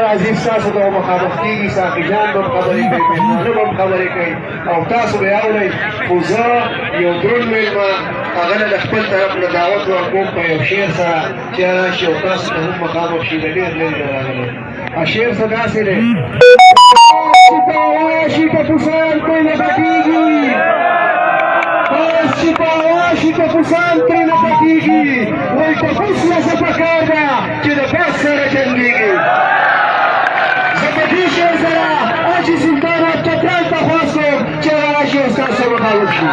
راځي ستاسو ته مخامخ کېږي ساقي جان به خبرې کوي مېلمانه به خبرې کوي او تاسو به اورئ خو زه یو دروند مېلمه هغه له خپل طرف نه دعوت ورکوم په یو شعر سره چې راشي او تاسو ته هم مخامخ شي د ډېر لرې نه راغلی شعر څه داسې دی چې په هوا شي په طوفان پرې نه پټېږي چې په هوا شي په طوفان پرې نه پټېږي وایي ټپوس لسه پکار ده چې د بس سره جنګېږي زه په دې شعر سره حاجي سلطان ابټکان ته خواست کوم چې هغه راشي او ستاسو سره مخالف شي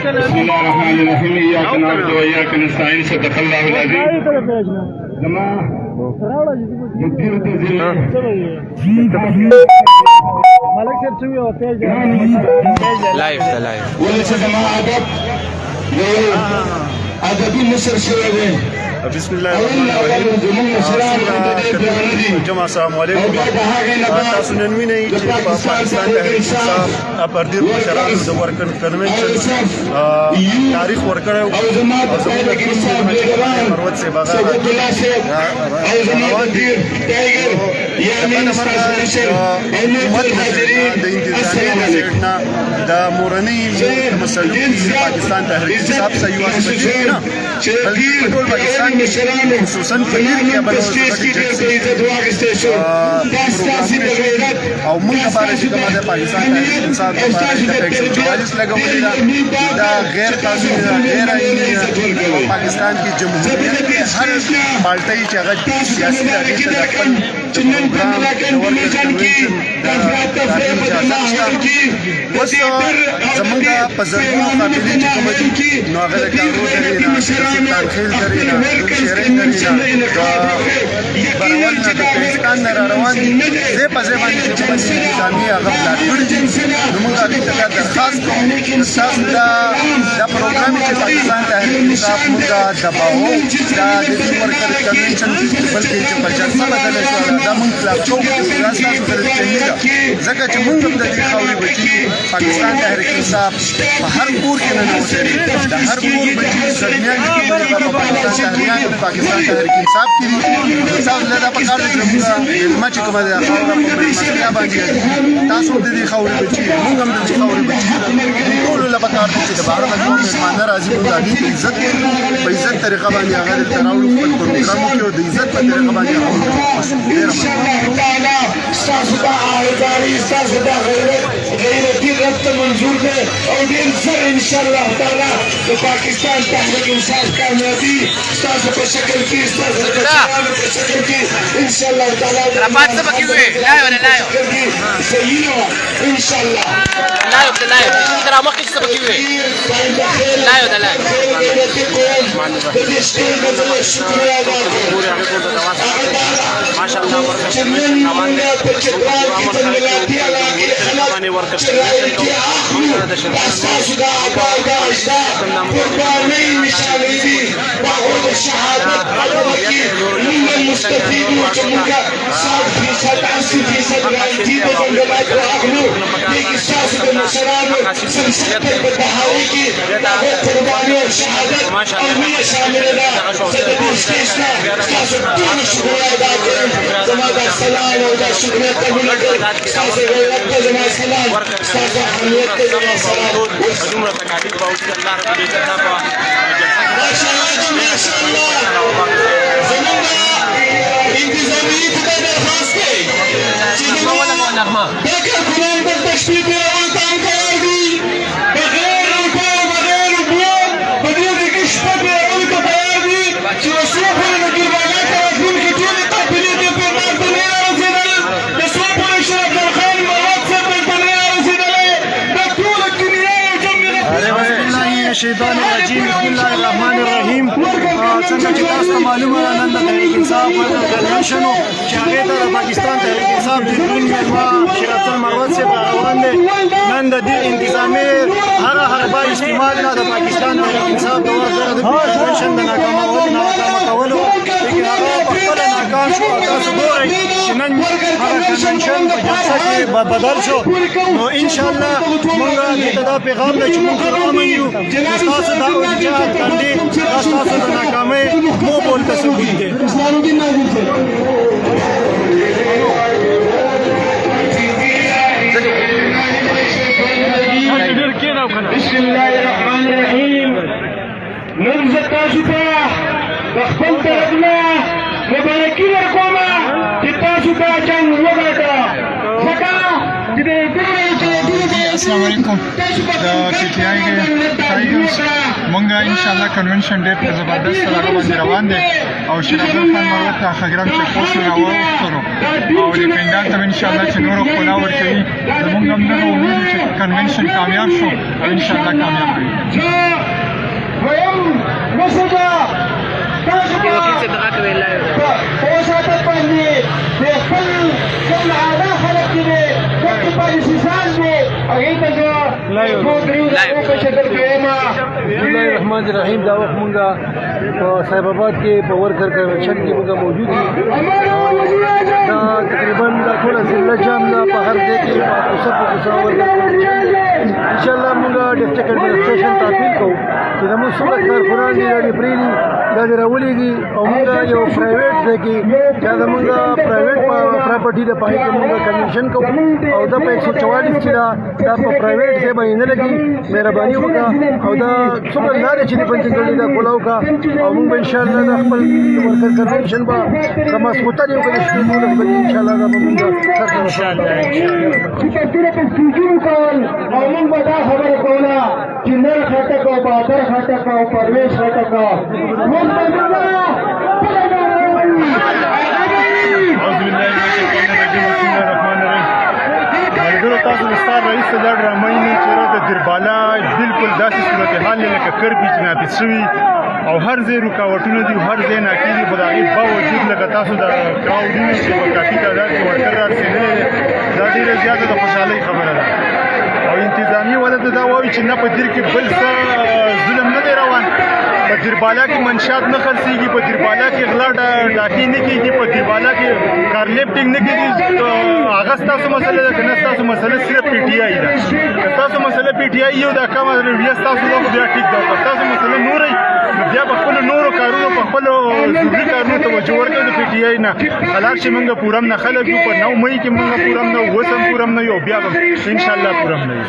بسم الله الرحمن الرحيم إياك نعبد وإياك نستعين صدق الله العظيم لما يدير تزيل لايف ده لايف وليس جماعة أدبي مصر شوية بسم الله الرحمن الرحیم جماعه السلام علیکم تاسو نن وینئ چې په پاکستان تحریک انصاف اپردیر مشرانو د ورکن کنونشن تاریخ ورکړو او زموږ د مروت سے بغا روان دي د انتظامی سیټنا د مورنی مسلو پاکستان تحریک انصاف صحیح واسطه نه بلکې ټول پاکستان خصوصا فقیر کې او موږ لپاره چې کومه د پاکستان تحریک انصاف لپاره د 144 لګولې دا غیر قانوني غیر آئینی پاکستان کې جمهوریت کې هر پارټي چې هغه سیاسي اړیکې د خپل پروګرام د ورکر کنونشن د اوس زمونږ په زرګونو قابلې چې کومه دي نو هغه د کارو لري نه سلطان خیل لري نه شهرین لري نه برول نه د پاکستان نه روان دي زه په ځای باندې چې کومه نظامي هغه پلان کړی نو موږ هغې ته دا درخواست کوو ستاسو دا پروګرام چې پاکستان تحریک انصاف موږ دباوو دا د ورکر کنونشن بلکې چې په جلسه بدله شوه دا موږ خلاف کوو دا ستاسو سره چني ده ځکه چې موږ هم د دې خاورې بچي پاکستان تحریک انصاف په هر کور کې ننوتلي د هر کور بچي زلمیان چې کوم دي په پاکستان تحریک انصاف کې دي تاسو له دا په کار کې موږ علما چې کومه ده خاوره په مسله باندې تاسو د دې خاورې بچي موږ هم د دې خاورې بچي ټول له په کار چې د بهر نه کوم مېلمانه راځي موږ د دې عزت په عزت طریقه باندې هغه تراوړو خپل پروګرام کې او د عزت په طریقه باندې هغه ستاسو دا اعتراضي ستاسو دا غیرتي رد منظور ده او ډېر ژر انشاءالله تعالی د پاکستان تحریک انصاف کامیابي ستاسو په شکل کې ستاسو په شکل کې انشاءالله تعالی رفعت سبق وي لا ولا لا صحیح انشاءالله لا ترى مخك سبق وي لا ولا لا ما شاء الله السلام ودا شكرا تقول لك استاذ غيرك جماعه السلام استاذ حميد جماعه السلام عمره تكاليف باوجود الله رب العزت ما شاء الله زمانه انتظاميه تقدر خاصه ولا نغمه بكر كلام بالتشبيه والتعن كاردي بغير الكون بغير البيوت بدون كشفه بيعود كاردي توصف لنا الجبالات وتكون كتير قابلين الشیطان الرجیم بسم الله الرحمن الرحیم څنګه چې تاسو ته معلومه ده نن د تحریک انصاف کنونشن چې هغې ته د پاکستان تحریک انصاف د دروند مېلمه شیرات المروت صاحب روان دی نن د دې انتظامي هغه حربه استعمال نه د پاکستان تحریک انصاف د ورکړه د کنونشن د ناکامۍ شو تاسو ګورئ چې نن هغه کنونشن په جلسه کې بدل شو نو ان شاء الله موږ دې ته دا پیغام دی چې موږ امن یو تاسو دا جهاد کاندي تاسو د ناکامۍ مو بولته ثبوت دی بسم الله الرحمن الرحيم ننزل تاسوتا بخبل طرفنا مبارکی ورکوما چې تاسو ته جنگ وګټه ځکه چې د السلام علیکم د پی ټی آی ټایګرز مونږه ان شاء الله کنونشن ډیر په زبردست لاره باندې روان دي او شریف خان مروت ته خګرام چې پوسټ راوړو او د پندان ته ان شاء الله چې نور کولا ورکوي مونږ هم نه امید چې کنونشن کامیاب شو او ان شاء الله کامیاب وي ویم مسجا تاسو ته اوساته باندې د خپل خپل عاده خلک دي د پالیسي ساز دي هغه ته بسم الله الرحمن الرحیم دا وخت مونږه په صاحب آباد کې په ورکر کنونشن کې مونږه موجود یو دا تقریبا دا ټول ضلع جام دا په هر ځای کې په کوڅه ان شاء الله مونږه ډسټرکټ ایڈمنسټریشن ته اپیل کوو چې زموږ څومره کارکونان دي دا د پریلي دا د راولېږي او مونږه یو پرایویټ ځای کې دا زمونږه پرایویټ پراپرټي ده په هغې کې مونږه کنونشن کوو او دا په 144 کې دا په پرایویټ ځای باندې نه لګي مهرباني وکړه او دا څومره لارې چې دي پنځه ګړي دا کولاو کا او مونږ به انشاءالله دا خپل ورکر کنونشن به د ماسخوتن یو که د شپې 12 بجې انشاءالله دا به مونږه سرته او موږ به دا خبره کوله چې نر خټک او بهادر خټک او پرویز خټک موږ به اعوذ بالله من الشیطان الرجیم بسم الله الرحمن الرحیم ملګرو تاسو د ستار رئیس ته دا ډراماینې چې د دربالا بالکل داسې صورتحال دی لکه کربي چې نافظ شوي او هر ځای رکاوټونه دي هر ځای ناکې دي خو د هغې باوجود لکه تاسو د کراوډونه چې په کافي تعداد کې ورکر رارسېدلی دی دا ډېره زیاته د خوشحالۍ خبره ده او انتظامي ولته دا وایي چې نه په دیر کې بل څه ظلم نه دی روان په دیربالا کې منشات نه خرڅېږي په دیربالا کې غلا ډاکې نه کېږي په دیربالا کې کار لیفټینګ نه کېږي هغه ستاسو مسله ده که نه ستاسو مسله صرف پی ټي آی ده که ستاسو مسله پی ټي آی یو دا کمه رویه ستاسو ده خو بیا ټیک ده که ستاسو مسله نوره نو بیا په خپلو نورو کارونو په خپلو ضروري کارونو توجه ورکړئ د پی ټي آی نه حالات چې موږ پورم نه خلک یو په 9 مۍ کې موږ پورم نه اوس هم پورم نه یو بیا به انشاءالله پورم نه یو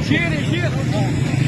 Cheer.